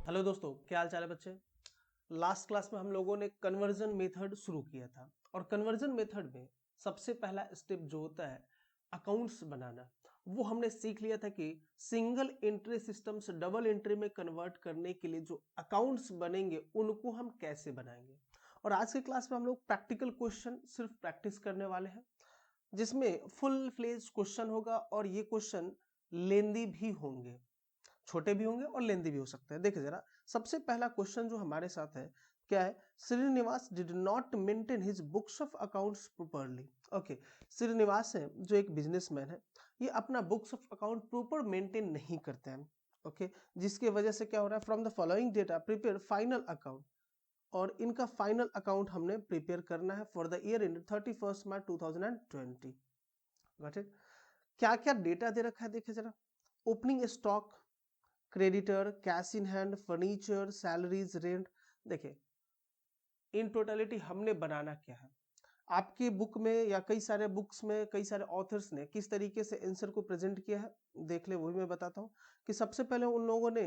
Hello दोस्तों, क्या हाल चाल है बच्चे। लास्ट क्लास में हम लोगों ने कन्वर्जन मेथड शुरू किया था और कन्वर्जन मेथड में सबसे पहला स्टेप जो होता है अकाउंट्स बनाना, वो हमने सीख लिया था कि सिंगल एंट्री सिस्टम से डबल एंट्री में कन्वर्ट करने के लिए जो अकाउंट्स बनेंगे उनको हम कैसे बनाएंगे। और आज के क्लास में हम लोग प्रैक्टिकल क्वेश्चन सिर्फ प्रैक्टिस करने वाले हैं, जिसमें फुल फ्लेज क्वेश्चन होगा और ये क्वेश्चन लेंदी भी होंगे, छोटे भी होंगे और लेंदी भी हो सकते हैं। देखिए जरा, सबसे पहला क्वेश्चन जो हमारे साथ है क्या है, Srinivas did not maintain his books of accounts properly. Okay, Srinivas है जो एक बिजनेसमैन है, ये अपना books of account proper maintain नहीं करते हैं। ओके, जिसकी वजह से क्या हो रहा है, from the following data prepare final account, और इनका फाइनल अकाउंट हमने प्रिपेयर करना है for the year end 31 March 2020। Got it. क्या क्या डेटा दे रखा है देखिए जरा, opening stock, creditor, cash in hand, furniture, salaries, rent. देखिए इन टोटलिटी हमने बनाना क्या है, आपकी बुक में या कई सारे बुक्स में कई सारे ऑथर्स ने किस तरीके से आंसर को प्रेजेंट किया है देख ले, वही मैं बताता हूँ। कि सबसे पहले उन लोगों ने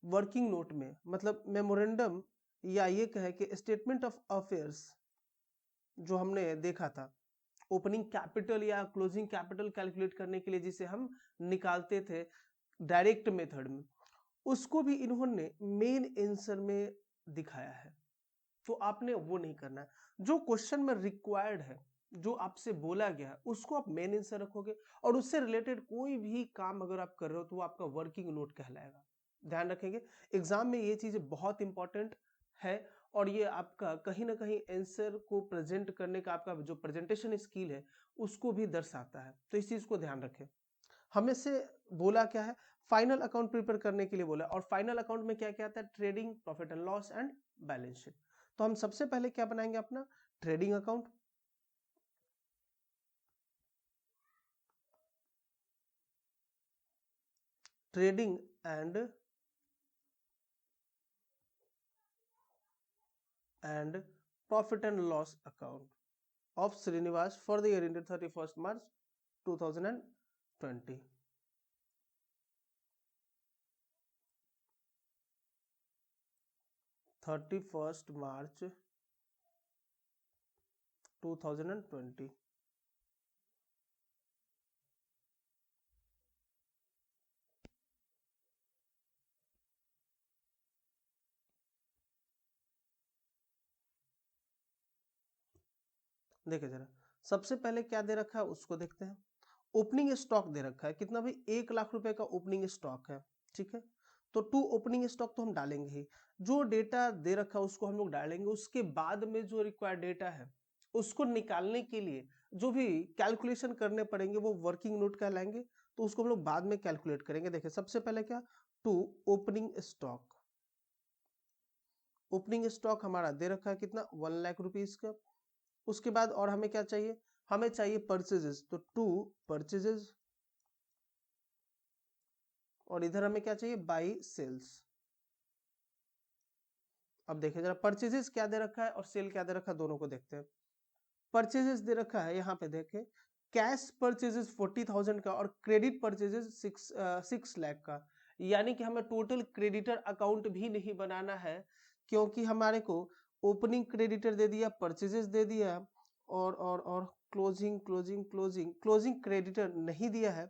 वर्किंग नोट में, मतलब मेमोरेंडम, या ये कहे कि स्टेटमेंट ऑफ अफेयर्स जो हमने देखा था, ओपनिंग कैपिटल या क्लोजिंग कैपिटल कैलकुलेट करने के लिए जिसे हम निकालते थे डायरेक्ट मेथड में, उसको भी इन्होंने मेन आंसर में दिखाया है। तो आपने वो नहीं करना है, जो क्वेश्चन में रिक्वायर्ड है, जो आपसे बोला गया है उसको आप मेन आंसर रखोगे, और उससे रिलेटेड कोई भी काम अगर आप कर रहे हो तो वो आपका वर्किंग नोट कहलाएगा। ध्यान रखेंगे, एग्जाम में ये चीजें बहुत इंपॉर्टेंट है, और ये आपका कहीं ना कहीं आंसर को प्रेजेंट करने का आपका जो प्रेजेंटेशन स्किल है उसको भी दर्शाता है, तो इस चीज को ध्यान रखें। हमें से बोला क्या है, फाइनल अकाउंट प्रिपेयर करने के लिए बोला, और फाइनल अकाउंट में क्या क्या आता है, trading, profit and loss and balance sheet. तो हम सबसे पहले क्या बनाएंगे, अपना trading account. Trading and profit and loss account of Srinivas for the year ended 31 March 2020। 31 March 2020। देखिए जरा, सबसे पहले क्या दे रखा है उसको देखते हैं। ओपनिंग स्टॉक दे रखा है कितना भी, 1 लाख रुपए का ओपनिंग स्टॉक है। ठीक है, तो टू ओपनिंग स्टॉक तो हम डालेंगे ही, जो डेटा दे रखा है उसको हम लोग डालेंगे। उसके बाद में जो रिक्वायर्ड डेटा है उसको निकालने के लिए जो भी कैलकुलेशन करने पड़ेंगे वो वर्किंग नोट कहलाएंगे, तो उसको हम लोग बाद में कैलकुलेट करेंगे। देखिए सबसे पहले क्या, to opening stock. Opening stock हमारा दे रखा है कितना, 1 लाख रुपीज का। उसके बाद और हमें क्या चाहिए, हमें चाहिए परचेजेस, तो टू परचेजेस, और इधर हमें क्या चाहिए, बाई सेल्स। अब देखिए जरा, परचेजेस क्या दे रखा है और सेल क्या दे रखा है, दोनों को देखते हैं। परचेजेस दे रखा है, यहाँ पे देखें, कैश परचेजेस 40,000 का और क्रेडिट परचेजेस 6 लाख का। यानी कि हमें टोटल क्रेडिटर अकाउंट भी नहीं बनाना है, क्योंकि हमारे को ओपनिंग क्रेडिटर दे दिया, परचेजेस दे दिया, और closing closing closing closing creditor नहीं दिया है,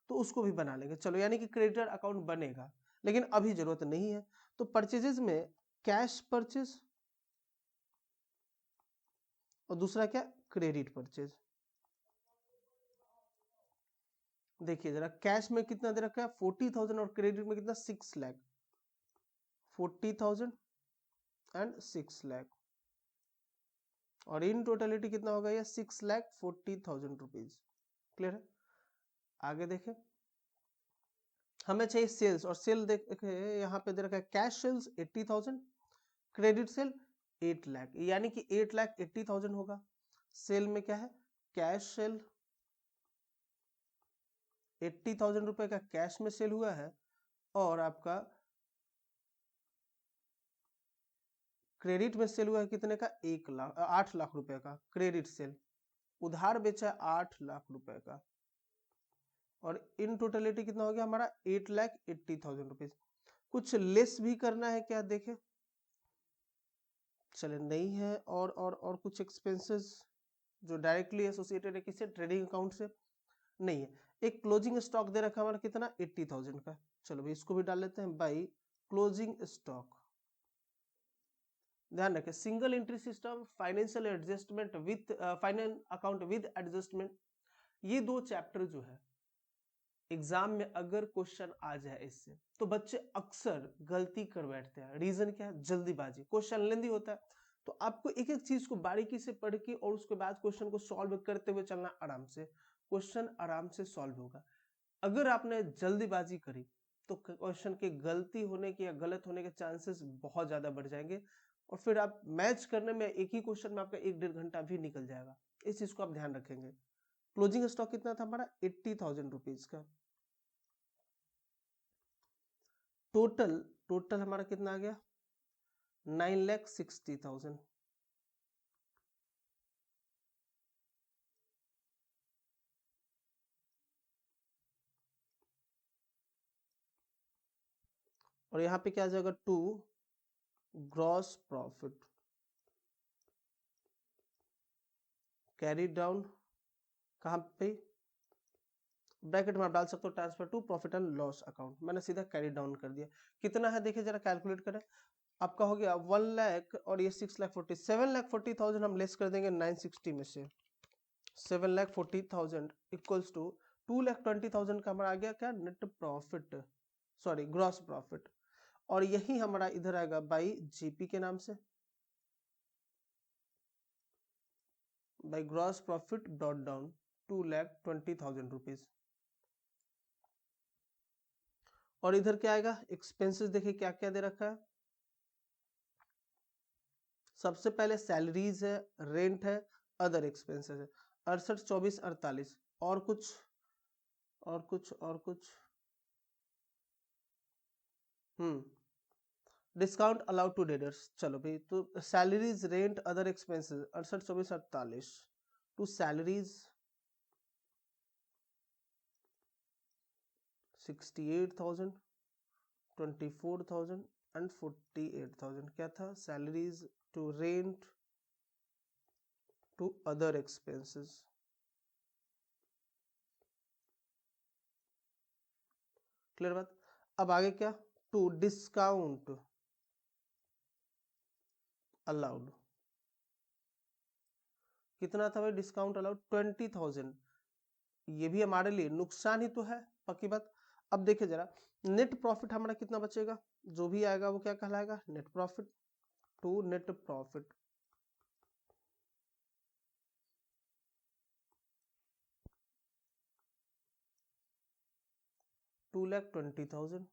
तो उसको भी बना लेंगे। चलो, यानी कि क्रेडिटर अकाउंट बनेगा, लेकिन अभी जरूरत नहीं है। तो परचेजेस में कैश परचेज, और दूसरा क्या, क्रेडिट परचेज। देखिए जरा, कैश में कितना दे रखा है, 40,000, और क्रेडिट में कितना, 6 लाख। 40,000 एंड 6 लाख, और इन टोटलिटी कितना होगा, ये 6,40,000 रुपीज। क्लियर है। आगे देखें, हमें चाहिए सेल्स, और सेल देखे यहाँ पे दे रखा है, cash sales 80,000, credit sale 8 lakh, यानी कि 8,80,000 होगा। सेल में क्या है, कैश सेल 80,000 रुपए का कैश में सेल हुआ है, और आपका क्रेडिट में सेल हुआ है कितने का, 8 लाख रुपए का क्रेडिट सेल, उधार बेचा 8 लाख रुपए का, और इन टोटलिटी कितना हो गया हमारा, 8,80,000 रुपीज। कुछ लेस भी करना है क्या, देखें, चले नहीं है। और कुछ एक्सपेंसेस जो डायरेक्टली एसोसिएटेड है किससे, ट्रेडिंग अकाउंट से, नहीं है। एक क्लोजिंग स्टॉक दे रखा है हमारा कितना, 80,000 का। चलो भाई इसको भी डाल लेते हैं बाई क्लोजिंग स्टॉक। ध्यान रखें, single entry system, financial adjustment with finance account with adjustment, ये दो चैप्टर जो है एग्जाम में अगर क्वेश्चन आ जाए इससे, तो बच्चे अक्सर गलती कर बैठते हैं। रीजन क्या है, जल्दीबाजी। क्वेश्चन लेंदी होता है, तो आपको एक एक चीज को बारीकी से पढ़ के और उसके बाद क्वेश्चन को सॉल्व करते हुए चलना, आराम से क्वेश्चन आराम से सॉल्व होगा। अगर आपने जल्दीबाजी करी तो क्वेश्चन के गलती होने के या गलत होने के चांसेस बहुत ज्यादा बढ़ जाएंगे, और फिर आप मैच करने में एक ही क्वेश्चन में आपका 1-1.5 घंटा भी निकल जाएगा। इस चीज को आप ध्यान रखेंगे। क्लोजिंग स्टॉक कितना था हमारा, 80,000 रुपीज का। टोटल टोटल हमारा कितना आ गया, 9,60,000। और यहाँ पे क्या आ जाएगा, 2 ग्रॉस प्रॉफिट कैरी डाउन, कहाँ पे, ब्रैकेट में आप डाल सकते हो transfer to profit and loss account. मैंने सीधा कैरी डाउन कर दिया। कितना है देखिए जरा, कैलकुलेट करें। आपका हो गया 1 लाख और ये 6,40,000, 7,40,000 हम लेस कर देंगे 960 में से। 7,40,000 इक्वल्स टू 2,20,000 का हमारा आ गया क्या, net profit, sorry gross profit. और यही हमारा इधर आएगा बाई जीपी के नाम से, by gross profit brought down 2,20,000 rupees. और इधर क्या आएगा, एक्सपेंसेस देखिए क्या क्या दे रखा है। सबसे पहले सैलरीज है, रेंट है, अदर एक्सपेंसेस है, 68, 24, 48। और कुछ और कुछ और कुछ, डिस्काउंट अलाउड टू डेटर्स। चलो भाई, तो salaries, rent, other expenses 68, 24, 48 to salaries 68,000, 24,000 and 48,000। क्या था, salaries to rent to other expenses. Clear बात। अब आगे क्या, टू डिस्काउंट अलाउड, कितना था भाई डिस्काउंट अलाउड, 20,000। ये भी हमारे लिए नुकसान ही तो है, पक्की बात। अब देखिए जरा, नेट प्रॉफिट हमारा कितना बचेगा, जो भी आएगा वो क्या कहलाएगा, net profit. To net profit 2,20,000।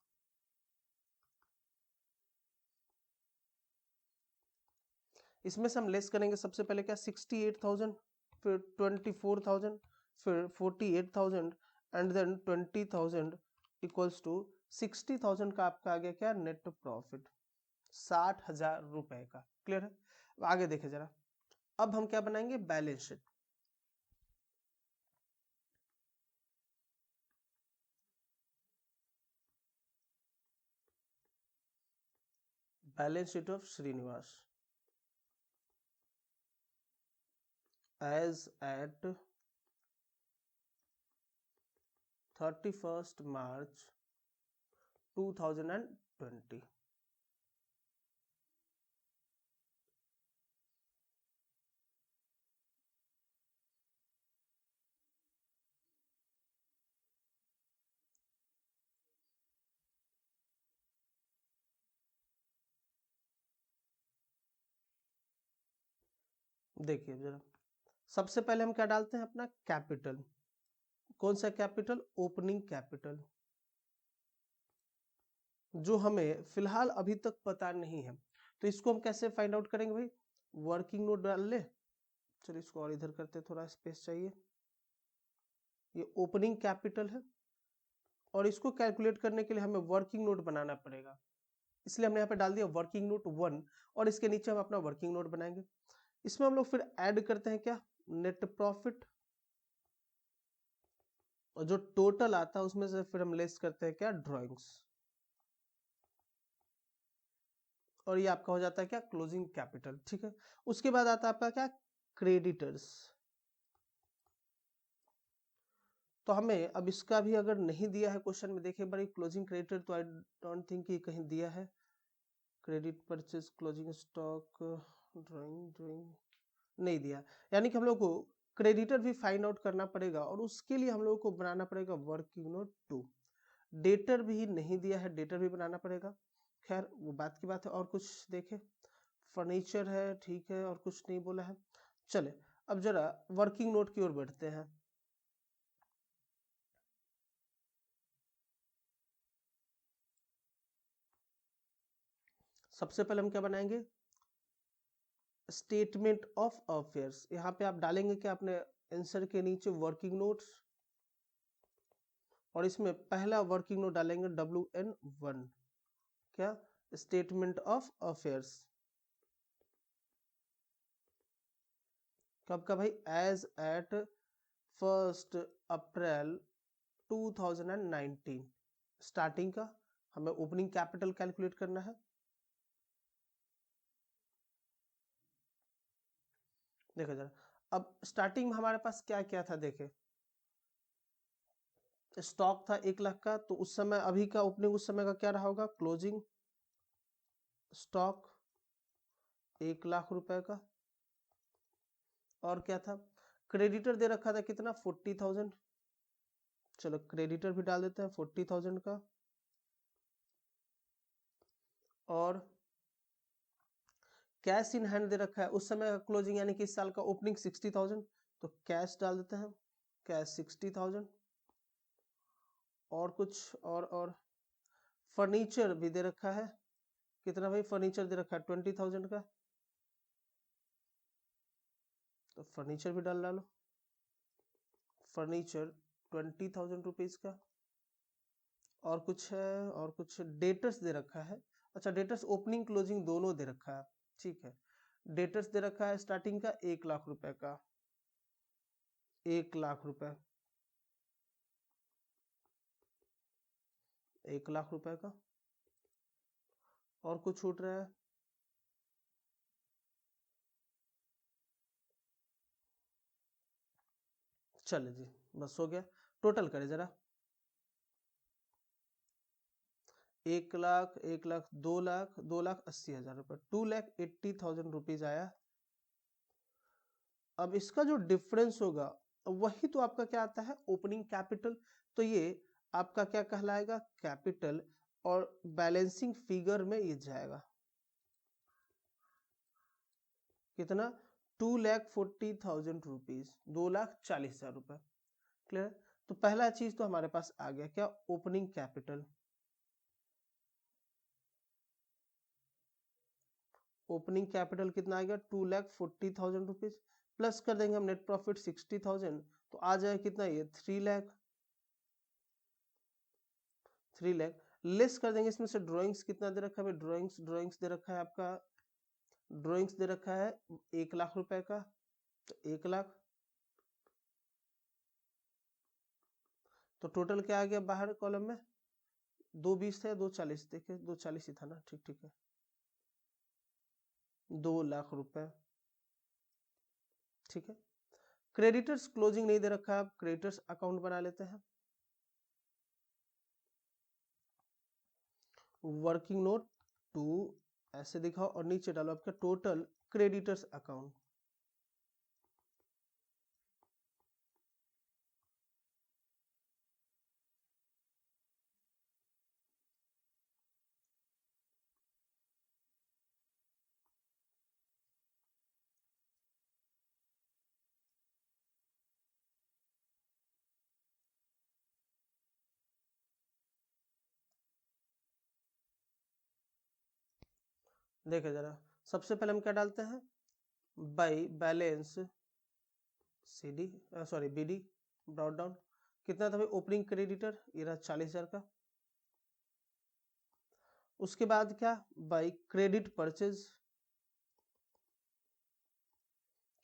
इसमें से हम लेस करेंगे सबसे पहले क्या, 68,000, फिर 24,000, फिर 48,000 एंड देन 20,000 इक्वल्स टू 60,000 का आपका आ गया क्या, नेट प्रॉफिट, 60,000 रुपए का। क्लियर है। अब आगे देखे जरा, अब हम क्या बनाएंगे, balance sheet. Balance sheet of Srinivas as at 31st March 2020। देखिए जरा, सबसे पहले हम क्या डालते हैं, अपना कैपिटल। कौन सा कैपिटल, ओपनिंग कैपिटल, जो हमें फिलहाल अभी तक पता नहीं है। तो इसको हम कैसे फाइंड आउट करेंगे भाई, वर्किंग नोट डाल ले। चलो इसको और इधर करते, थोड़ा स्पेस चाहिए। ये ओपनिंग कैपिटल है, और इसको कैलकुलेट करने के लिए हमें वर्किंग नोट बनाना पड़ेगा। इसलिए हमने यहाँ पे डाल दिया वर्किंग नोट 1, और इसके नीचे हम अपना वर्किंग नोट बनाएंगे। इसमें हम लोग फिर ऐड करते हैं क्या, नेट प्रॉफिट, और जो टोटल आता है उसमें से फिर हम लेस करते हैं क्या, ड्राइंग्स। और ये आपका हो जाता है क्या, क्लोजिंग कैपिटल। ठीक है, उसके बाद आता है आपका क्या, क्रेडिटर्स। तो हमें अब इसका भी अगर नहीं दिया है क्वेश्चन में, देखिए बड़ी क्लोजिंग क्रेडिटर, तो आई डोंट थिंक कि कहीं दिया है। Credit purchase closing stock drawing नहीं दिया, यानी कि हम लोग को क्रेडिटर भी फाइंड आउट करना पड़ेगा और उसके लिए हम लोग को बनाना पड़ेगा वर्किंग नोट 2। डेटर भी नहीं दिया है, डेटर भी बनाना पड़ेगा। खैर वो बात की बात है। और कुछ देखे, फर्नीचर है, ठीक है, और कुछ नहीं बोला है। चले अब जरा वर्किंग नोट की ओर बढ़ते हैं। सबसे पहले हम क्या बनाएंगे, स्टेटमेंट ऑफ अफेयर्स। यहाँ पे आप डालेंगे क्या, अपने आंसर के नीचे वर्किंग नोट्स, और इसमें पहला वर्किंग नोट डालेंगे WN1, क्या, स्टेटमेंट ऑफ अफेयर्स। कब का भाई, एज एट 1 अप्रैल 2019। स्टार्टिंग का हमें ओपनिंग कैपिटल कैलकुलेट करना है। देखो जरा, अब स्टार्टिंग में हमारे पास क्या क्या था, देखे स्टॉक था 1 लाख का, तो उस समय अभी का ओपनिंग उस समय का क्या रहा होगा, क्लोजिंग स्टॉक 1 लाख रुपए का। और क्या था, क्रेडिटर दे रखा था कितना, 40,000। चलो क्रेडिटर भी डाल देते हैं 40,000 का। और कैश इन हैंड दे रखा है उस समय का क्लोजिंग, यानी कि इस साल का ओपनिंग 60,000, तो कैश डाल देते हैं, कैश 60,000। और कुछ, और फर्नीचर भी दे रखा है कितना भाई, फर्नीचर दे रखा है 20,000 का, तो फर्नीचर भी डालो, फर्नीचर 20,000 रुपीज का। और कुछ है, और कुछ डेटर्स दे रखा है। अच्छा, डेटर्स ओपनिंग क्लोजिंग दोनों दे रखा है, ठीक है। डेटर्स दे रखा है स्टार्टिंग का 1 लाख रुपए का, 1 लाख रुपए, 1 लाख रुपए का। और कुछ छूट रहा है, चले जी, बस हो गया। टोटल करें जरा, 1 लाख, 1 लाख, 2 लाख, 2,80,000 रुपए, 2,80,000 रुपीज आया। अब इसका जो डिफरेंस होगा वही तो आपका क्या आता है, ओपनिंग कैपिटल। तो ये आपका क्या कहलाएगा, कैपिटल, और बैलेंसिंग फिगर में ये जाएगा कितना, 2,40,000 रुपीज, 2,40,000 रुपए। क्लियर। तो पहला चीज तो हमारे पास आ गया क्या, ओपनिंग कैपिटल। ओपनिंग कैपिटल कितना आ गया, 2,40,000 रुपीज, प्लस कर देंगे हम नेट प्रॉफिट 60,000, तो आ जाए कितना ये 3 लाख, 3 लाख। लेस कर देंगे इसमें से ड्राइंग्स कितना दे रखा है, ड्राइंग्स दे रखा है आपका, ड्राइंग्स दे रखा है 1 लाख रुपए का, तो 1 लाख। तो टोटल क्या आ गया बाहर कॉलम में, 220 थे, 240, देखिए 240 ही था ना, ठीक ठीक है, 2 लाख रुपए, ठीक है। क्रेडिटर्स क्लोजिंग नहीं दे रखा है, आप क्रेडिटर्स अकाउंट बना लेते हैं। वर्किंग नोट 2 ऐसे दिखाओ और नीचे डालो आपका टोटल क्रेडिटर्स अकाउंट। देखिए जरा, सबसे पहले हम क्या डालते हैं, by balance CD, sorry BD, brought down कितना था भाई, ओपनिंग क्रेडिटर ये रहा 40,000 का। उसके बाद क्या, बाई क्रेडिट परचेज,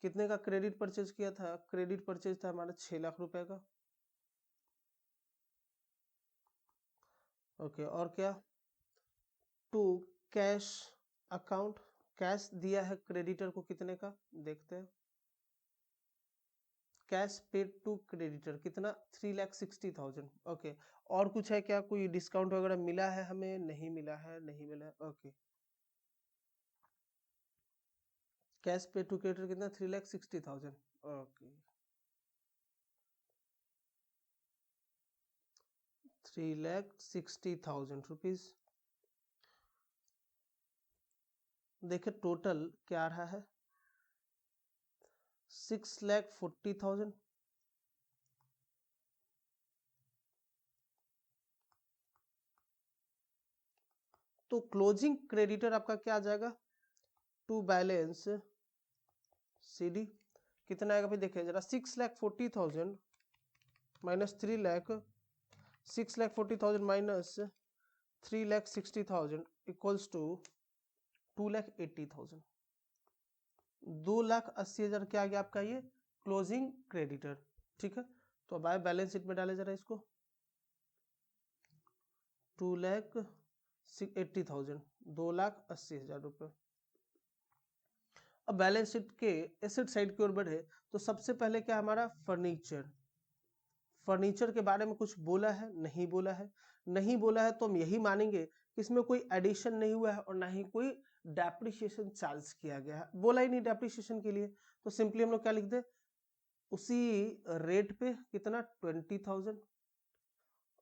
कितने का क्रेडिट परचेज किया था, क्रेडिट परचेज था हमारा 6 लाख रुपए का। ओके, और क्या, टू कैश अकाउंट कैश दिया है क्रेडिटर को कितने का, देखते हैं। कैश पेड टू क्रेडिटर कितना, 3,60,000। ओके, और कुछ है क्या, कोई डिस्काउंट वगैरह मिला है हमें, नहीं मिला है, नहीं मिला है। Okay, cash paid to creditor कितना, 3,60,000। Okay, 3,60,000 rupees. देखिए टोटल क्या आ रहा है, 6,40,000। तो क्लोजिंग क्रेडिटर आपका क्या आ जाएगा, टू बैलेंस सीडी कितना आएगा भाई, देखिए जरा, 6,40,000 माइनस 3,00,000, 6,40,000 माइनस 3,60,000 इक्वल्स टू 2,80,000। 2,80,000 क्या आ गया आपका ये क्लोजिंग क्रेडिटर। ठीक है, तो अब आए बैलेंस शीट में डाले जरा इसको, 2,80,000, 2,80,000 रुपये। अब बैलेंस शीट के एसेट साइड की ओर बढ़े तो सबसे पहले क्या हमारा फर्नीचर, फर्नीचर के बारे में कुछ बोला है, नहीं बोला है। नहीं बोला है तो हम यही मानेंगे कि इसमें कोई एडिशन नहीं हुआ है और ना ही कोई डेप्रिसिएशन चार्ज किया गया है, बोला ही नहीं डेप्रिसिएशन के लिए, तो सिंपली हम लोग क्या लिख दे, उसी रेट पे कितना, 20,000।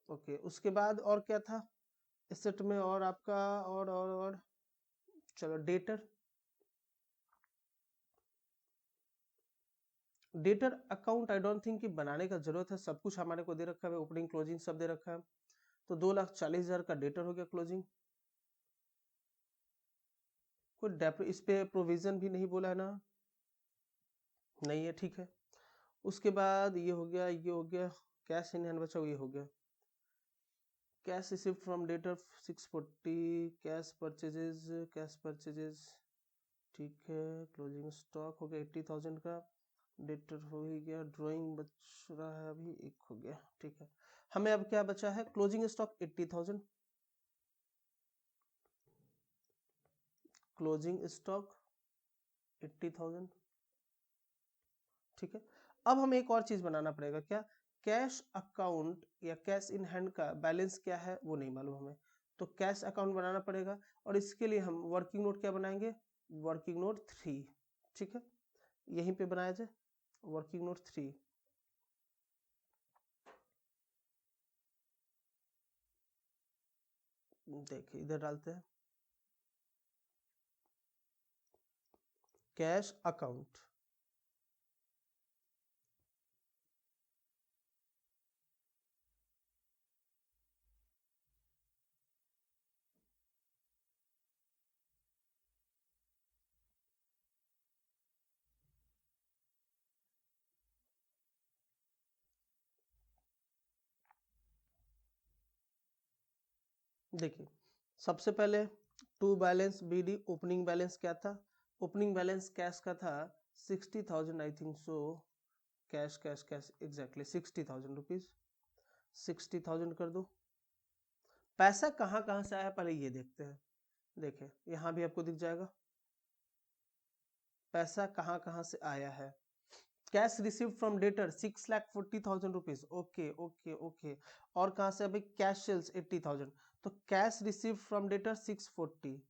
ओके, उसके बाद और क्या था एसेट में, और आपका और चलो debtor, debtor account I don't think कि बनाने का जरूरत है, सब कुछ हमारे को दे रखा है, ओपनिंग क्लोजिंग सब दे रखा है। तो 2,40,000 का डेटर हो गया क्लोजिंग। कोई इस पे प्रोविजन भी नहीं बोला है ना, नहीं है, ठीक है। उसके बाद ये हो गया, ये हो गया, कैश इन हैंड बचा, ये हो गया। Cash received from debtor 640, cash purchases, ठीक है। क्लोजिंग स्टॉक हो गया 80,000 का, डेटर हो ही गया, ड्राइंग बच रहा है अभी, एक हो गया, ठीक है। हमें अब क्या बचा है, क्लोजिंग स्टॉक 80,000, क्लोजिंग स्टॉक 80,000, ठीक है। अब हमें एक और चीज बनाना पड़ेगा, क्या, कैश अकाउंट या कैश इन हैंड का बैलेंस क्या है वो नहीं मालूम हमें, तो कैश अकाउंट बनाना पड़ेगा और इसके लिए हम वर्किंग नोट क्या बनाएंगे, वर्किंग नोट 3, ठीक है। यहीं पे बनाया जाए वर्किंग नोट 3। देखिए इधर डालते हैं, कैश अकाउंट, देखिए सबसे पहले to balance BD, opening balance क्या था, ओपनिंग बैलेंस कैश का था 60,000 I think so, cash cash cash exactly 60,000 rupees, 60,000 कर दो। पैसा कहाँ कहाँ से आया पहले ये देखते हैं, देखिए यहाँ भी आपको दिख जाएगा पैसा कहाँ कहाँ से आया है। Cash receive from debtor 6,40,000 rupees, okay okay okay. और कहाँ से अभी, कैश सेल्स 80,000, तो कैश रिसीव फ्रॉम डेटर 640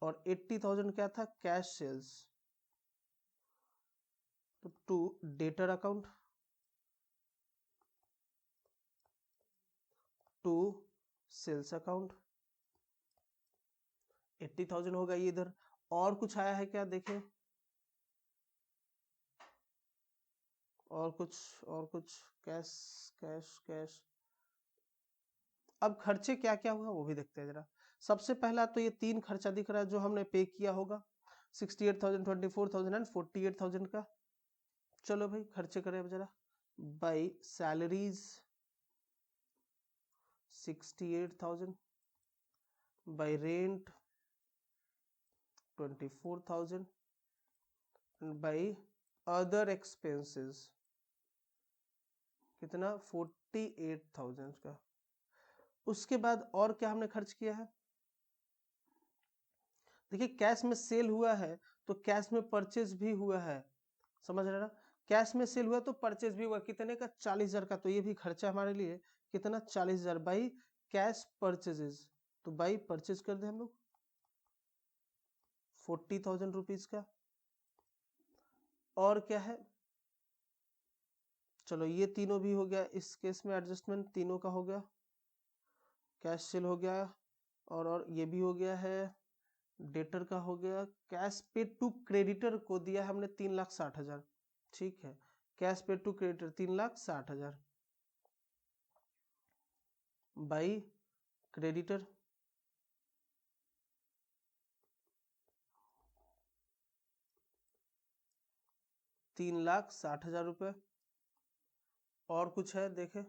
और 80,000 क्या था, कैश सेल्स, तो to debtor account, to sales account, 80,000 होगा ये इधर। और कुछ आया है क्या, देखें, और कुछ कैश कैश कैश। अब खर्चे क्या क्या हुआ वो भी देखते हैं जरा। सबसे पहला तो ये 3 खर्चा दिख रहा है जो हमने पे किया होगा, 68,000, 24,000 एंड 48,000 का। चलो भाई खर्चे करें अब जरा, by salaries 68,000, by rent 24,000 and by other expenses कितना, 48,000 का। उसके बाद और क्या हमने खर्च किया है, देखिए कैश में सेल हुआ है तो कैश में परचेज भी हुआ है, समझ रहे ना, कैश में सेल हुआ तो परचेज भी हुआ, कितने का 40,000 का, तो ये भी खर्चा हमारे लिए कितना 40,000 बाई कैश परचेजेस, तो बाई परचेज कर दे हम लोग 40,000 रुपीज का। और क्या है, चलो ये तीनों भी हो गया, इस केस में एडजस्टमेंट तीनों का हो गया, कैश सेल हो गया, और ये भी हो गया है, डेटर का हो गया, कैश पेड टू क्रेडिटर को दिया हमने 3,60,000, ठीक है, cash paid to creditor 3,60,000 by creditor 3,60,000 रुपये। और कुछ है देखे,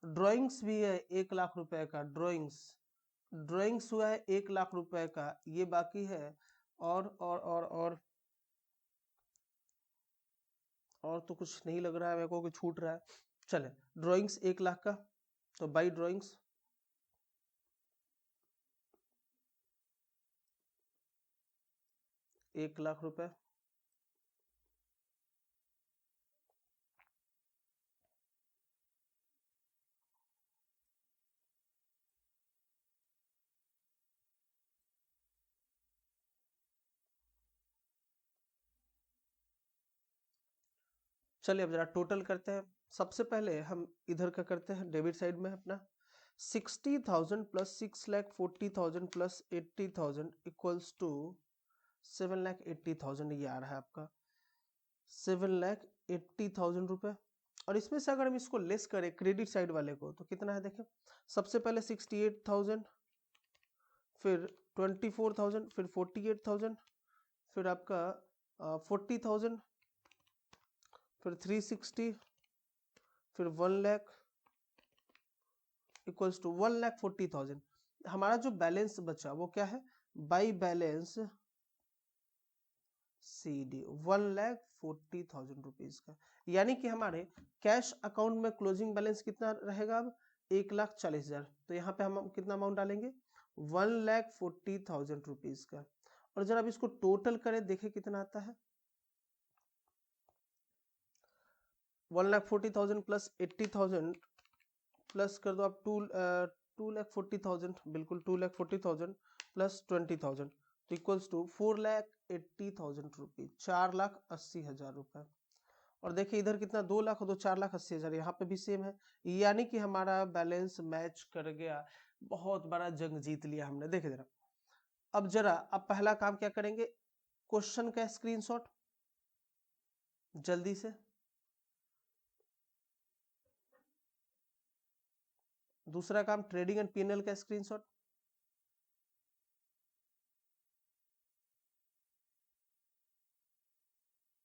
ड्राइंग्स भी है 1,00,000 रुपए का, ड्राइंग्स हुआ है 1,00,000 रुपए का, ये बाकी है। और तो कुछ नहीं लग रहा है मेरे को कि छूट रहा है, चले ड्राइंग्स 1,00,000 का, तो बाई ड्राइंग्स 1,00,000 रुपए। चलिए अब जरा टोटल करते हैं। सबसे पहले हम इधर का करते हैं, डेबिट साइड में अपना 60,000 प्लस 6,40,000 प्लस 80,000 इक्वल्स टू 7,80,000, ये आ रहा है आपका 7,80,000 रुपए। और इसमें से अगर हम इसको लेस करें क्रेडिट साइड वाले को तो कितना है देखें, सबसे पहले 68,000, फिर 24,000, फिर 48,000, फिर आपका 40,000, फिर 360, फिर 1,00,000 इक्वल्स टू 1,40,000। हमारा जो बैलेंस बचा वो क्या है, बाई बैलेंस CD 1,40,000 रुपीज का, यानी कि हमारे कैश अकाउंट में क्लोजिंग बैलेंस कितना रहेगा अब 1,40,000, तो यहाँ पे हम कितना अमाउंट डालेंगे 1,40,000 रुपीज का। और जरा अब इसको टोटल करें देखें कितना आता है, 1,40,000 प्लस 80,000 प्लस कर दो आप 2,40,000, बिल्कुल 2,40,000 प्लस 20,000 तो इक्वल्स टू 4,80,000 रुपीज, 4,80,000 रुपए। और देखिए इधर कितना 2,00,000 और 4,80,000, यहाँ पे भी सेम है, यानी कि हमारा बैलेंस मैच कर गया, बहुत बड़ा जंग जीत लिया हमने। देखिए जरा अब जरा अब पहला काम क्या करेंगे, क्वेश्चन का स्क्रीनशॉट जल्दी से, दूसरा काम ट्रेडिंग एंड P&L का स्क्रीनशॉट,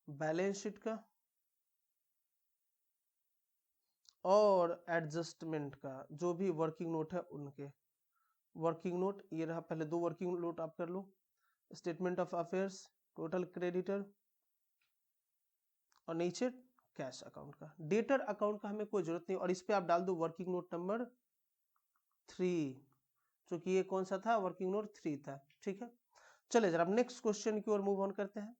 बैलेंस शीट का, और एडजस्टमेंट का, जो भी वर्किंग नोट है उनके वर्किंग नोट, ये रहा पहले 2 वर्किंग नोट आप कर लो, statement of affairs, total creditor, और नीचे कैश अकाउंट का। डेटर अकाउंट का हमें कोई जरूरत नहीं, और इस पे आप डाल दो वर्किंग नोट नंबर 3, क्योंकि ये कौन सा था, वर्किंग नोट 3 था, ठीक है। चले जरा नेक्स्ट क्वेश्चन की ओर मूव ऑन करते हैं।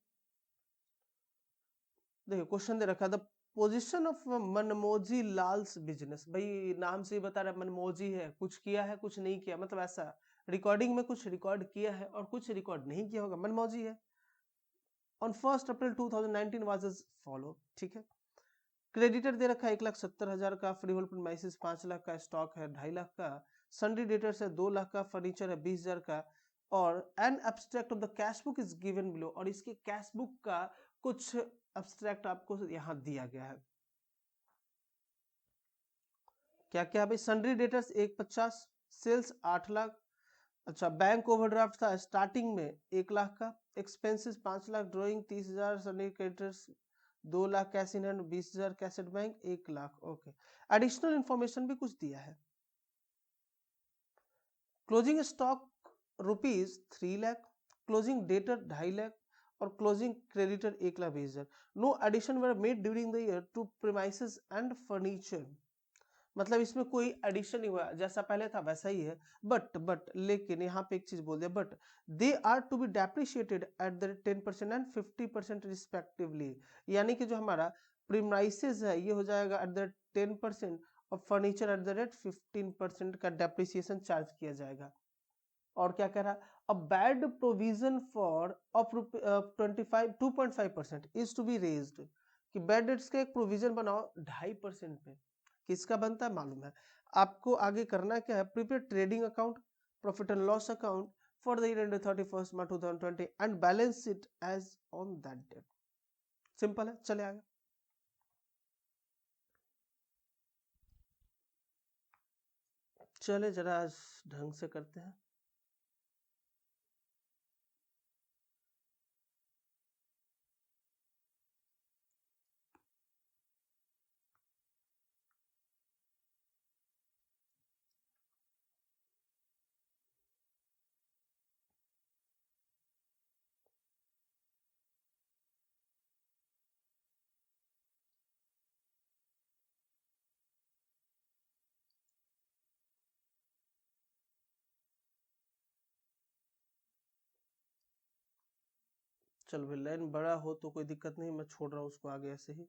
देखिए क्वेश्चन दे रखा, the position of Manmoji Lal's business, भाई नाम से ही बता रहा है मनमोजी है, कुछ किया है कुछ नहीं किया, मतलब ऐसा रिकॉर्डिंग में कुछ रिकॉर्ड किया है और कुछ रिकॉर्ड नहीं किया होगा, मनमोजी है। On 1 April 2019 was as follow, ठीक है। क्रेडिटर दे रखा है 1,70,000 का, फ्री होल्ड प्रीमाइसेस 5,00,000 का, स्टॉक है 2.5 लाख का, सन्डी डेटर्स है 2,00,000 का, फर्नीचर है 20,000 का, और an abstract of the cash book is given below, और इसके कैश बुक का कुछ एब्स्ट्रैक्ट आपको यहाँ दिया गया है। क्या क्या भाई, सन्ड्री डेटर्स 1,50,000, सेल्स 8,00,000, अच्छा बैंक ओवरड्राफ्ट था स्टार्टिंग में 1,00,000 का, expenses 5,00,000, drawing 30,000, sundry creditors 2,00,000, cash in hand 20,000, cash at bank 1,00,000, okay. Additional information भी कुछ दिया है, closing stock rupees 3,00,000, closing debtor 2.5 lakh, और closing creditor 1,20,000। No addition were made during the year to premises and furniture, मतलब इसमें कोई एडिशन नहीं हुआ, जैसा पहले था वैसा ही है। बट लेकिन यहाँ पे एक चीज बोल दिया, but they are to be depreciated at the 10% and 50% respectively. यानी कि जो हमारा प्रीमाइसेस है ये हो जाएगा एट द 10% और फर्नीचर एट द रेट 15% का डेप्रिसिएशन चार्ज किया जाएगा। और क्या कह रहा है, a bad provision for of 2.5% is to be raised, कि बैड डेट्स का एक प्रोविजन बनाओ 2.5% पे। किसका बनता है मालूम है आपको। आगे करना क्या है, prepare trading account, profit and loss account for the year end 31 March 2020 and balance it as on that date. Simple है, चले आगे। चले जरा आज ढंग से करते हैं। चल भाई, लाइन बड़ा हो तो कोई दिक्कत नहीं, मैं छोड़ रहा हूँ उसको आगे ऐसे ही।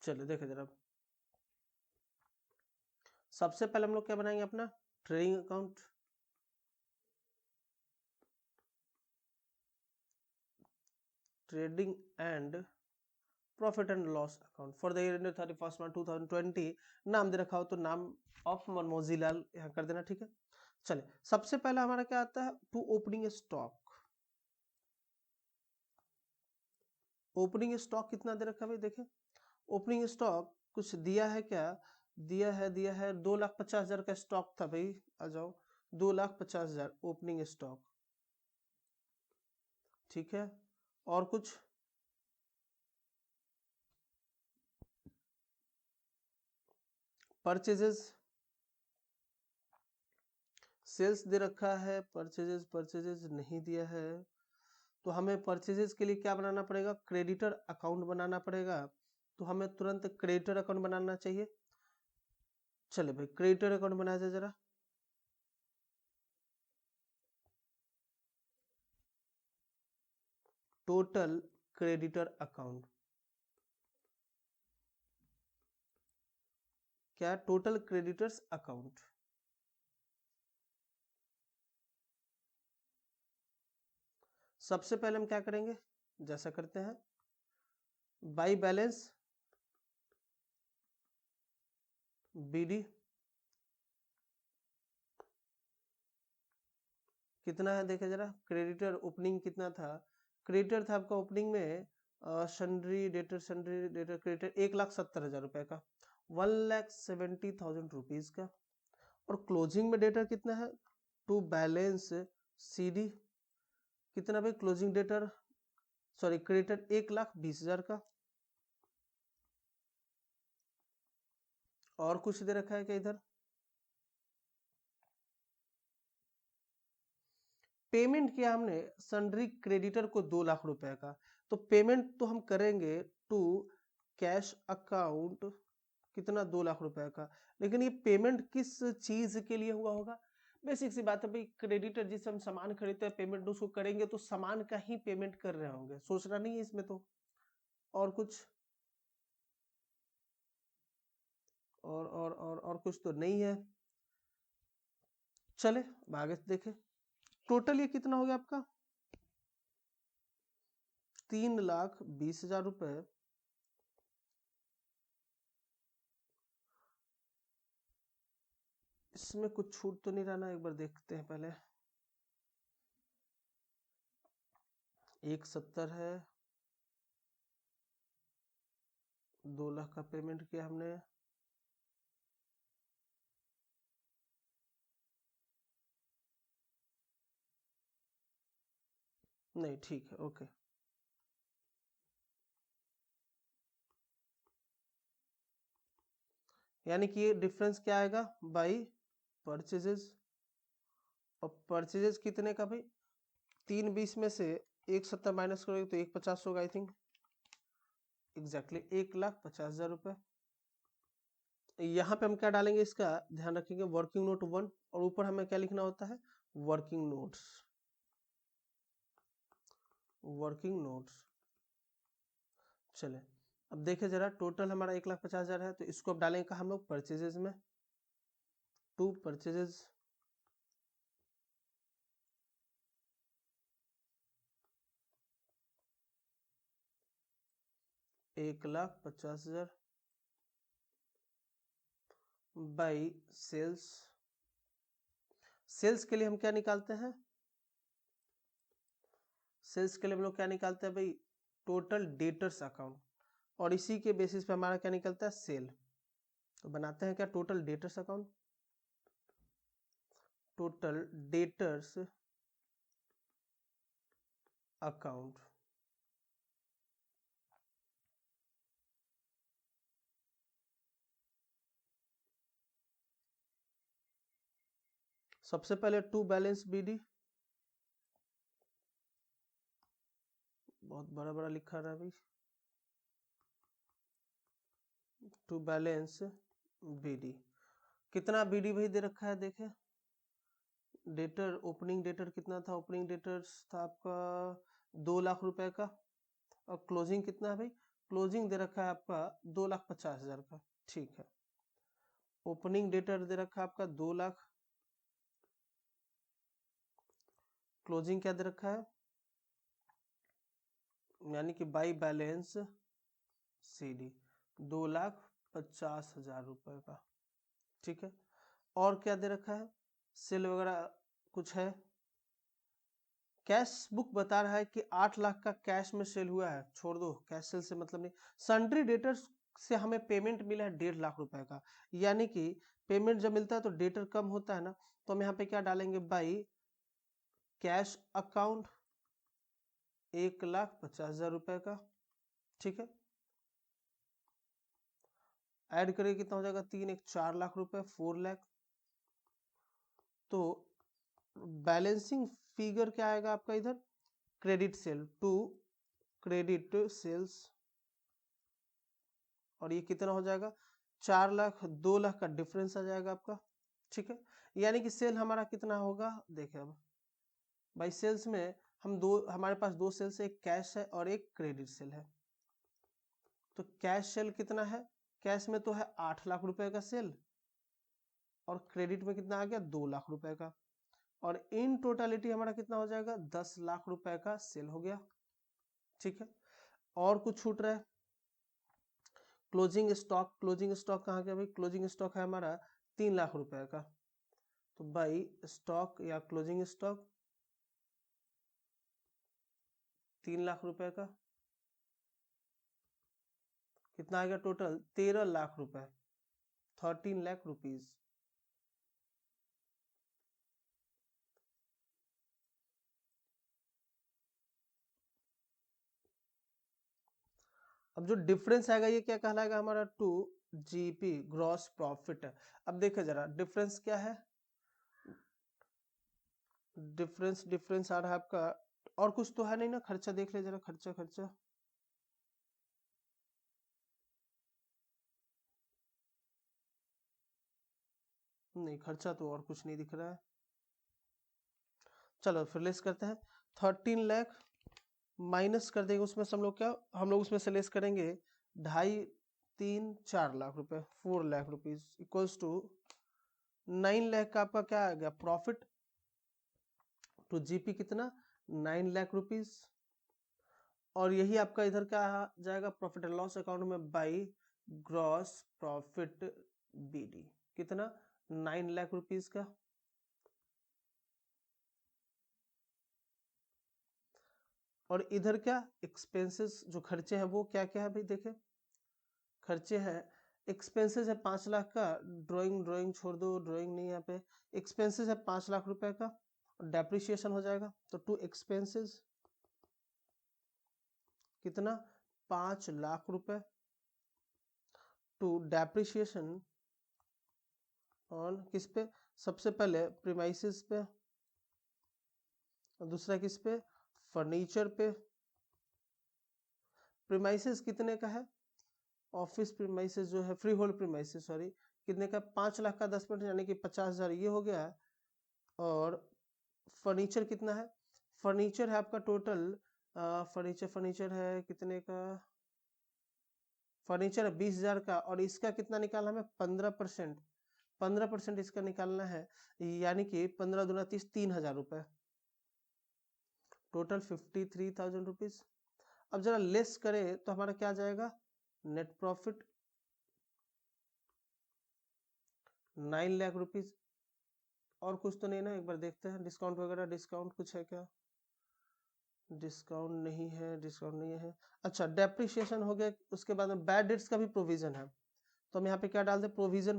चलो देखे जरा, सबसे पहले हम लोग क्या बनाएंगे, अपना trading account. Trading and profit and loss account for the year 31 March 2020। नाम दे रखा हो तो नाम ऑफ मनमोजीलाल यहाँ कर देना, ठीक है। चले, सबसे पहला हमारा क्या आता है, to opening stock. Opening stock कितना दे रखा है भाई, देखे ओपनिंग स्टॉक कुछ दिया है क्या, दिया है 2,50,000 का स्टॉक था भाई, आ जाओ 2,50,000 ओपनिंग स्टॉक, ठीक है। और कुछ, परचेजेस, सेल्स दे रखा है, परचेजेस नहीं दिया है, तो हमें परचेजेस के लिए क्या बनाना पड़ेगा, क्रेडिटर अकाउंट बनाना पड़ेगा। तो हमें तुरंत क्रेडिटर अकाउंट बनाना चाहिए। चले भाई, क्रेडिटर अकाउंट बनाया जाए जरा। टोटल क्रेडिटर अकाउंट, क्या, टोटल क्रेडिटर्स अकाउंट। सबसे पहले हम क्या करेंगे, जैसा करते हैं, बाई बैलेंस बीडी कितना है, देखे जरा। क्रेडिटर ओपनिंग कितना था, क्रेडिटर था आपका ओपनिंग में सन्ड्री डेटर क्रेडिटर 1,70,000 रुपए का, 1,70,000 रुपीज का। और क्लोजिंग में डेटर कितना है, टू बैलेंस सीडी कितना भाई, क्लोजिंग डेटर सॉरी क्रेडिटर 1,20,000 का। और कुछ दे रखा है क्या इधर, पेमेंट किया हमने सन्ड्री क्रेडिटर को 2,00,000 रुपए का, तो पेमेंट तो हम करेंगे टू कैश अकाउंट कितना, 2,00,000 रुपए का। लेकिन ये पेमेंट किस चीज के लिए हुआ होगा, बेसिक सी बात है भाई, क्रेडिटर जिससे हम सामान खरीदते हैं पेमेंट उसको करेंगे तो सामान का ही पेमेंट कर रहे होंगे, सोचना नहीं है इसमें तो। और कुछ, और कुछ तो नहीं है। चले अब आगे देखें, टोटल ये कितना हो गया आपका, 3,20,000 रुपए। इसमें कुछ छूट तो नहीं रहा ना, एक बार देखते हैं पहले। 1,70 है, 2,00,000 का पेमेंट किया हमने, नहीं, ठीक है, ओके। यानी कि ये डिफरेंस क्या आएगा, बाई परचेजेस। और परचेजेस कितने का भाई, 320 में से 170 माइनस करोगे तो 150 होगा, आई थिंक एग्जैक्टली 1,50,000 रुपए। यहाँ पे हम क्या डालेंगे, इसका ध्यान रखेंगे, वर्किंग नोट 1, और ऊपर हमें क्या लिखना होता है, वर्किंग नोट्स, वर्किंग नोट्स। चले अब देखे जरा, टोटल हमारा 1,50,000 है, तो इसको अब डालेंगे हम लोग परचेजेस में, टू परचेजेस। एक 1,50,000 बाई सेल्स। सेल्स के लिए हम क्या निकालते हैं, सेल्स के लिए हम लोग क्या निकालते हैं भाई, टोटल डेटर्स अकाउंट, और इसी के बेसिस पे हमारा क्या निकलता है, सेल। तो बनाते हैं क्या, total debtors account, total debtors account. सबसे पहले टू बैलेंस बीडी, बहुत बड़ा बड़ा लिखा रहा है भाई, टू बैलेंस बीडी। कितना बीडी भाई दे रखा है, देखे डेटर, ओपनिंग डेटर कितना था, ओपनिंग डेटर था आपका 2 लाख रुपए का, और क्लोजिंग कितना है भाई, क्लोजिंग दे रखा है आपका 2,50,000 का, ठीक है। ओपनिंग डेटर दे रखा है आपका 2 लाख, क्लोजिंग क्या दे रखा है, यानी कि बाई बैलेंस सीडी 2,50,000 रुपए का, ठीक है। और क्या दे रखा है, सेल वगैरह कुछ है, कैश बुक बता रहा है कि 8 लाख का कैश में सेल हुआ है, छोड़ दो, कैश सेल से मतलब नहीं। सन्ड्री डेटर्स से हमें पेमेंट मिला है 1,50,000 रुपए का, यानी कि पेमेंट जब मिलता है तो डेटर कम होता है ना, तो हम यहाँ पे क्या डालेंगे, बाई कैश अकाउंट 1,50,000 रुपए का, ठीक है। ऐड करें कितना हो जाएगा, 3 1 4 लाख रुपए, 4 लाख। तो बैलेंसिंग फिगर क्या आएगा आपका इधर, credit sale to credit sales, और ये कितना हो जाएगा, 4 लाख, 2 लाख का डिफरेंस आ जाएगा आपका, ठीक है। यानी कि सेल हमारा कितना होगा, देखिए अब भाई सेल्स में हम दो, हमारे पास दो सेल्स है, एक कैश है और एक क्रेडिट सेल है। तो कैश सेल कितना है, कैश में तो है 8 लाख रुपए का सेल, और क्रेडिट में कितना आ गया, 2 लाख रुपए का, और इन टोटलिटी हमारा कितना हो जाएगा, 10 लाख रुपए का सेल हो गया, ठीक है। और कुछ छूट रहा है, क्लोजिंग स्टॉक, क्लोजिंग स्टॉक कहाँ गया भाई, क्लोजिंग स्टॉक है हमारा 3 लाख रुपए का, तो बाई स्टॉक या क्लोजिंग स्टॉक 3 लाख रुपए का, कितना आ गया टोटल, 13 लाख रुपए, 13 लाख रुपीज। अब जो डिफरेंस आएगा ये क्या कहलाएगा हमारा, टू जीपी ग्रॉस प्रॉफिट। अब देखिए जरा डिफरेंस क्या है, डिफरेंस डिफरेंस आ रहा है आपका, और कुछ तो है नहीं ना, खर्चा देख ले जरा, खर्चा खर्चा, नहीं खर्चा तो और कुछ नहीं दिख रहा है। चलो फिर लेस करते हैं, 13 लाख माइनस कर देंगे उसमें से हम लोग, क्या हम लोग उसमें से लेस करेंगे 2.5 3 4 लाख रुपए, 4 lakh rupees equals to 9 lakh का आपका क्या आ गया प्रॉफिट, टू जीपी कितना 9 लाख रुपीज। और यही आपका इधर क्या जाएगा, प्रॉफिट एंड लॉस अकाउंट में बाई ग्रॉस प्रॉफिट बीडी, कितना 9 लाख रुपीज का। और इधर क्या एक्सपेंसेस, जो खर्चे हैं वो क्या क्या है भाई, देखे खर्चे हैं, एक्सपेंसेस है 5 लाख का, ड्राइंग ड्राइंग छोड़ दो, ड्राइंग नहीं यहाँ पे, एक्सपेंसेस है 5 लाख रुपए का, डेप्रिसिएशन हो जाएगा, तो टू एक्सपेंसेस कितना 5 लाख रुपए टू डेप्रिसिएशन ऑन किस पे, सबसे पहले प्रीमाइसेस पे और दूसरा किस पे, फर्नीचर पे। प्रीमाइसेस कितने का है, ऑफिस प्रीमाइसेस जो है फ्री होल्ड प्रीमाइसेस सॉरी, कितने का, 5 लाख का 10% यानी कि 50,000 ये हो गया है। और फर्नीचर कितना है, फर्नीचर है आपका टोटल, फर्नीचर है कितने का, फर्नीचर है 20,000 का, और इसका कितना निकालना हमें 15%, 15% इसका निकालना है, यानी कि 15 दूना 30, 3,000 रुपए, टोटल 53,000 रुपीज। अब जरा लेस करें तो हमारा क्या जाएगा, नेट प्रॉफिट 9 लाख रुपीज। और कुछ तो नहीं ना, एक बार देखते हैं डिस्काउंट वगैरह, डिस्काउंट कुछ है क्या, डिस्काउंट नहीं है, डिस्काउंट नहीं है। अच्छा डेप्रिसिएशन हो गया, उसके बाद में बैड डेट्स का भी प्रोविजन है, तो हम यहाँ पे क्या डाल दे, provision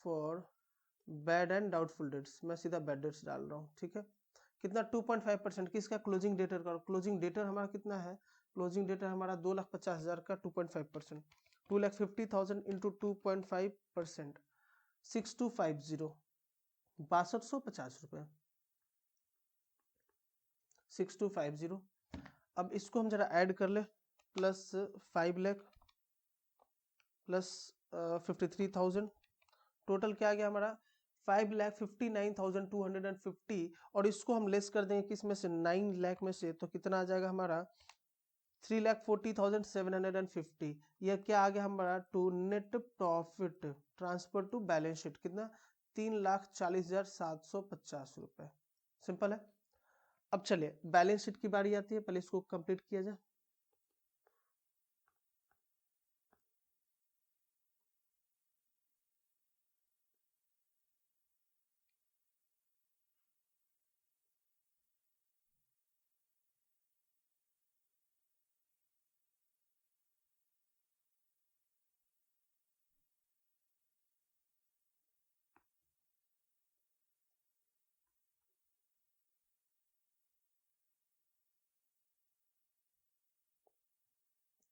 for bad and doubtful debts, मैं सीधा बैड डेट्स डाल रहा हूँ, ठीक है। कितना 2.5% किसका, क्लोजिंग डेटर का, क्लोजिंग डेटर हमारा कितना है, क्लोजिंग डेटर हमारा 2,50,000 का 2.5%, 2,50,000 इंटू 2.5%, 6250, 6250 रुपए, 6250। अब इसको हम जरा ऐड कर ले, प्लस 5 लाख प्लस 53,000, टोटल क्या आ गया हमारा 5,59,250, और इसको हम लेस कर देंगे किस में से, 9 लाख में से, तो कितना आ जाएगा हमारा 3,40,750। यह क्या आ गया हमारा, to net profit transfer to balance sheet, कितना 3,40,750 रुपए। सिंपल है। अब चलिए बैलेंस शीट की बारी आती है, पहले इसको कंप्लीट किया जाए।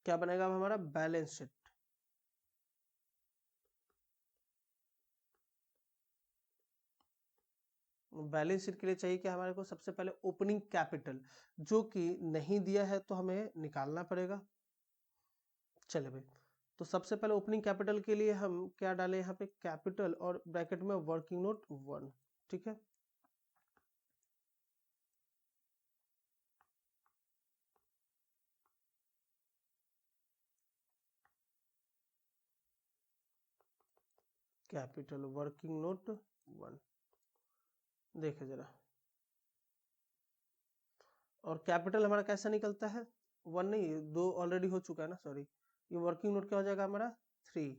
क्या बनेगा अब हमारा बैलेंस शीट, बैलेंस शीट के लिए चाहिए कि हमारे को सबसे पहले ओपनिंग कैपिटल, जो कि नहीं दिया है तो हमें निकालना पड़ेगा। चले भाई, तो सबसे पहले ओपनिंग कैपिटल के लिए हम क्या डालें, यहाँ पे कैपिटल और ब्रैकेट में वर्किंग नोट 1, ठीक है। कैपिटल वर्किंग नोट 1, देखे जरा, और कैपिटल हमारा कैसा निकलता है, 1 नहीं, 2 ऑलरेडी हो चुका है ना, सॉरी। ये वर्किंग नोट क्या हो जाएगा हमारा 3,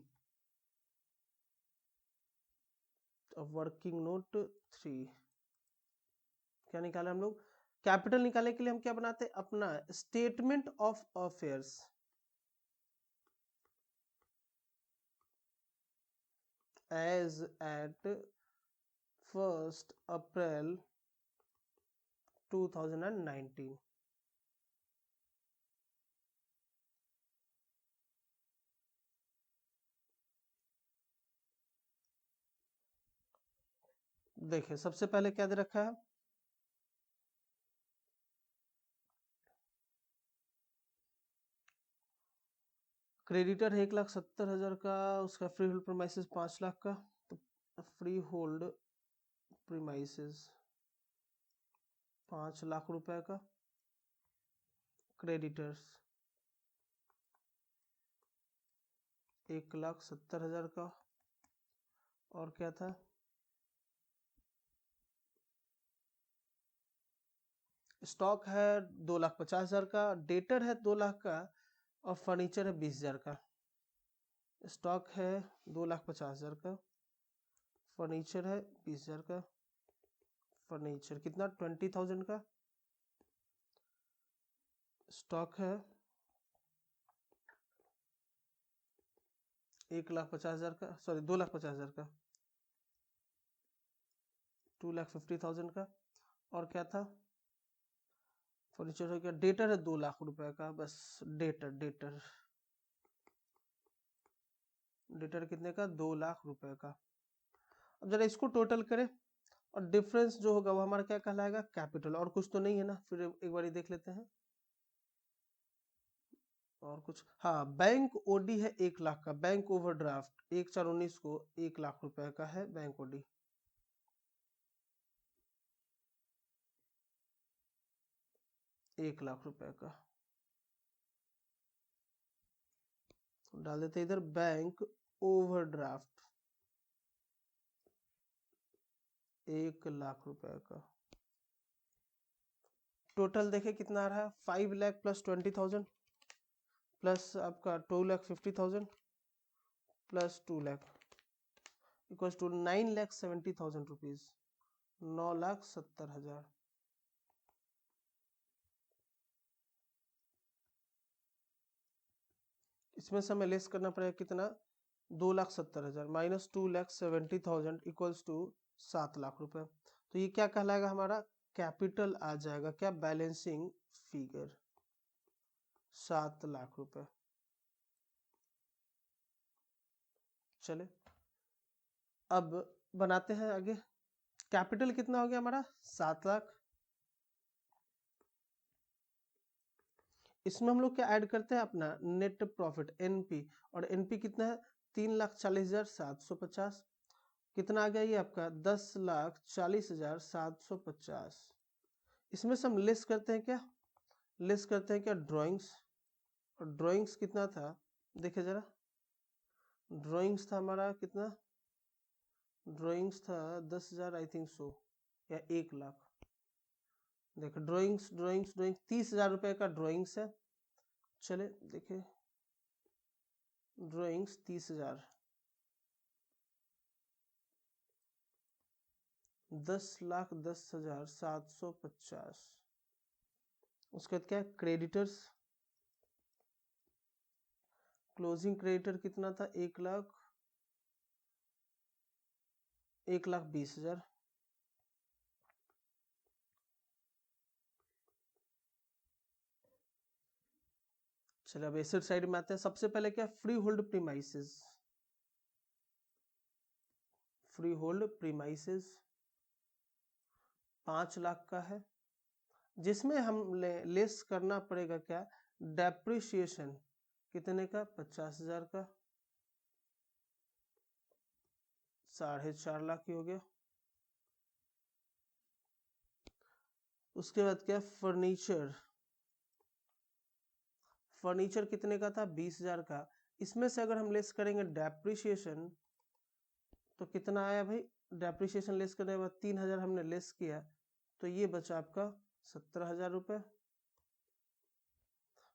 वर्किंग नोट 3 क्या निकाला हम लोग, कैपिटल निकालने के लिए हम क्या बनाते हैं, अपना statement of affairs as at 1 April 2019। देखिए सबसे पहले क्या दे रखा है, क्रेडिटर है 1,70,000 का, उसका फ्री होल्ड प्रीमाइसेस 5 लाख का, तो फ्री होल्ड प्रीमाइसेस 5 लाख रुपए का, क्रेडिटर्स 1,70,000 का, और क्या था, स्टॉक है 2,50,000 का, डेटर है 2 लाख का, और फर्नीचर है 20,000 का। स्टॉक है 2,50,000 का, फर्नीचर है 20,000 का, फर्नीचर कितना 20,000 का, स्टॉक है 1,50,000 का, सॉरी 2,50,000 का, 2,50,000 का, और क्या था, फर्नीचर हो गया। डेटर है 2 लाख रुपए का, बस डेटर डेटर डेटर कितने का, 2 लाख रुपए का। अब जरा इसको टोटल करें और डिफरेंस जो होगा वो हमारा क्या कहलाएगा, कैपिटल। और कुछ तो नहीं है ना, फिर एक बार देख लेते हैं और कुछ। हाँ, बैंक ओडी है 1 लाख का, बैंक ओवरड्राफ्ट 1/4/19 को 1 लाख रुपए का है बैंक ओडी। ₹1,00,000 का डाल देते इधर, बैंक ओवरड्राफ्ट 1 लाख रुपए का। टोटल देखे कितना आ रहा है, 5 लाख प्लस 20,000 प्लस आपका 2,50,000 plus 2 lakh equals to 9,70,000 rupees, 9,70,000। इसमें से हमें लेस करना पड़ेगा कितना, 2,70,000 माइनस 2,70,000 इक्वल्स टू 7 लाख रुपए। तो ये क्या कहलाएगा हमारा, कैपिटल आ जाएगा क्या, बैलेंसिंग फिगर 7 लाख रुपए। चले अब बनाते हैं आगे। कैपिटल कितना हो गया हमारा, 7 लाख। इसमें हम लोग क्या ऐड करते हैं, अपना नेट प्रॉफिट एनपी, और एनपी कितना है, 3,40,750। कितना आ गया ये आपका, 10,40,750। इसमें से हम लेस करते हैं क्या, लेस करते हैं क्या ड्राइंग्स। और ड्राइंग्स कितना था, देखिए जरा, ड्राइंग्स था हमारा कितना, ड्राइंग्स था 10,000 आई थिंक सो, या 1 लाख। देखो ड्राइंग्स ड्राइंग्स ड्राइंग्स 30,000 रुपए का ड्राइंग्स है। चले देखिए, ड्राइंग्स 30,000, 10,10,750। उसके बाद क्या है, क्रेडिटर्स। क्लोजिंग क्रेडिटर कितना था, 1,20,000। चलिए अब एसेट साइड में आते हैं। सबसे पहले क्या, free hold premises, free hold premises 5 lakh का है, जिसमें हम लेस करना पड़ेगा क्या, डेप्रिसिएशन कितने का, 50,000 का, 4.5 लाख ही हो गया। उसके बाद क्या, फर्नीचर, फर्नीचर कितने का था, 20,000 का। इसमें से अगर हम लेस करेंगे डेप्रिसिएशन तो कितना आया भाई, डेप्रिसिएशन लेस करने के बाद 3,000 हमने लेस किया तो ये बचा आपका 17,000 रुपए।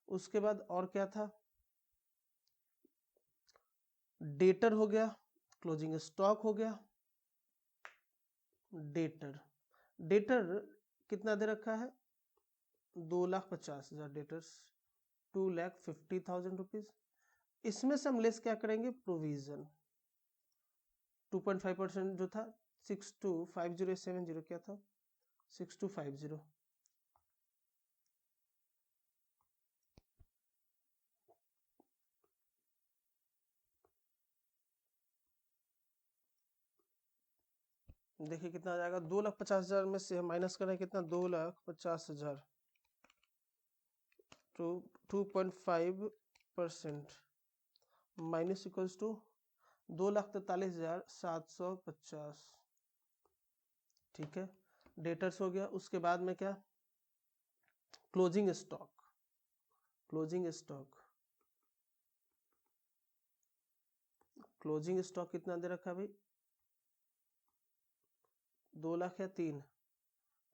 उसके बाद और क्या था, डेटर हो गया, क्लोजिंग स्टॉक हो गया। डेटर, डेटर कितना दे रखा है, 2,50,000 डेटर्स, 2,50,000 रुपीज। इसमें से हम लेस क्या करेंगे, प्रोविजन 2.5% जो था, 625070 क्या था, 6250। देखिए कितना आ जाएगा, 2,50,000 में से हम माइनस करें कितना, 2,50,000 टू 2.5% माइनस इक्वल्स टू 2,43,750। ठीक है, डेटर्स हो गया। उसके बाद में क्या, closing stock, closing stock, closing stock कितना दे रखा है भाई, 2 लाख या 3,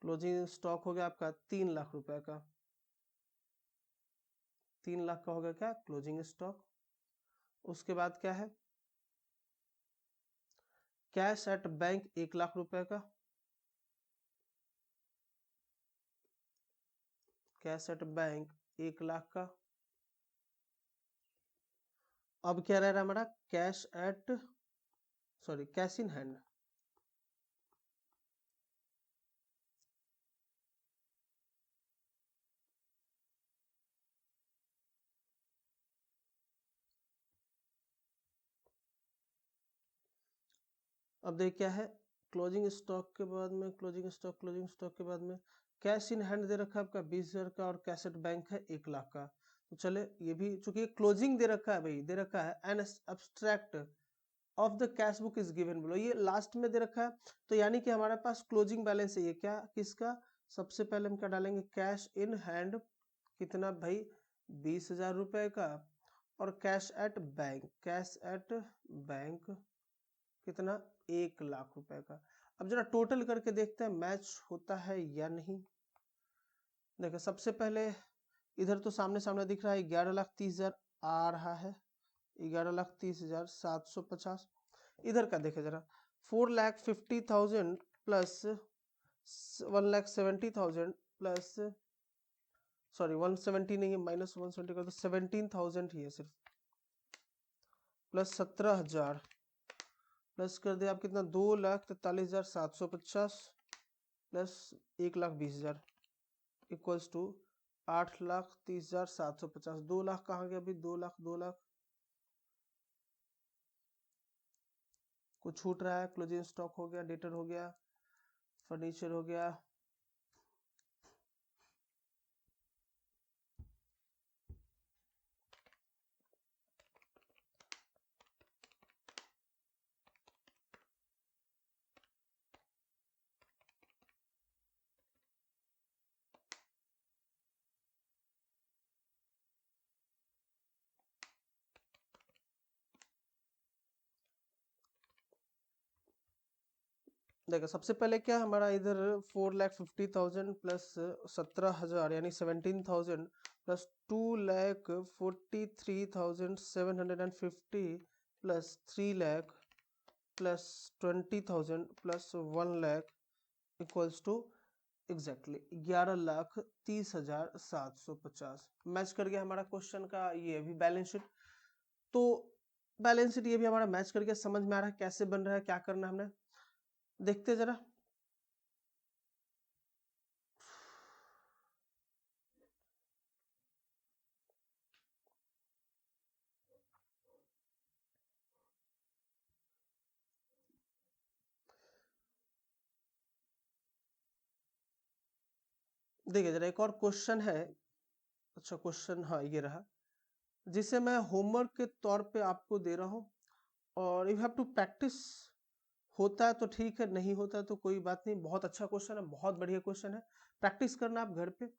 क्लोजिंग स्टॉक हो गया आपका 3 लाख रुपए का, 3 लाख का हो गया क्या, क्लोजिंग स्टॉक। उसके बाद क्या है, कैश एट बैंक 1 लाख रुपए का, कैश एट बैंक 1 लाख का। अब क्या रह रहा है हमारा, cash at, sorry cash in hand, अब देख क्या है, क्लोजिंग स्टॉक के बाद में क्लोजिंग स्टॉक के बाद में कैश इन हैंड दे रखा है आपका 20,000 का, और कैश एट बैंक है 1 लाख का। तो चले ये भी, चूंकि क्लोजिंग दे रखा है भाई, दे रखा है an abstract of the cash book is given below, ये लास्ट में दे रखा है। तो यानी कि हमारे पास क्लोजिंग बैलेंस है ये क्या, किसका, सबसे पहले हम क्या डालेंगे, कैश इन हैंड कितना भाई 20,000 रुपए का, और कैश एट बैंक कितना 1 लाख रुपए का। अब जरा टोटल करके देखते हैं मैच होता है या नहीं। देखो सबसे पहले इधर तो सामने सामने दिख रहा है 11,30,000 आ रहा है, 11,30,750। इधर का देखे जरा 4,50,000 प्लस 1,70,000 प्लस, सॉरी 170 नहीं है, -170 कर दो, 17,000 ही है सिर्फ, प्लस 17,000 प्लस कर दे आप कितना 2,43,750 प्लस 1,20,000 इक्वल्स टू 8,30,750। 2 लाख कहाँ गया अभी, 2 लाख कुछ छूट रहा है, क्लोजिंग स्टॉक हो गया, डेटर हो गया, फर्नीचर हो गया, देखो सबसे पहले क्या हमारा इधर 4,50,000 प्लस 17,000 यानी 17,000 plus 2,43,750 plus 3 lakh plus 20,000 plus 1 lakh equals to exactly 11,30,750। Match कर गया हमारा क्वेश्चन का ये भी बैलेंस शीट। तो बैलेंस शीट ये भी हमारा मैच करके समझ में आ रहा है कैसे बन रहा है, क्या करना है हमने, देखते जरा। देखिए जरा एक और क्वेश्चन है, अच्छा क्वेश्चन हाँ ये रहा, जिसे मैं होमवर्क के तौर पे आपको दे रहा हूँ, और यू हैव टू प्रैक्टिस। होता है तो ठीक है, नहीं होता है तो कोई बात नहीं, बहुत अच्छा क्वेश्चन है, बहुत बढ़िया क्वेश्चन है, प्रैक्टिस करना आप घर पे।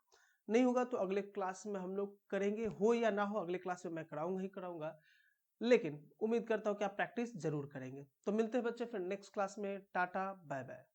नहीं होगा तो अगले क्लास में हम लोग करेंगे, हो या ना हो अगले क्लास में मैं कराऊंगा ही कराऊंगा, लेकिन उम्मीद करता हूँ कि आप प्रैक्टिस जरूर करेंगे। तो मिलते हैं बच्चे फिर नेक्स्ट क्लास में, टाटा बाय बाय।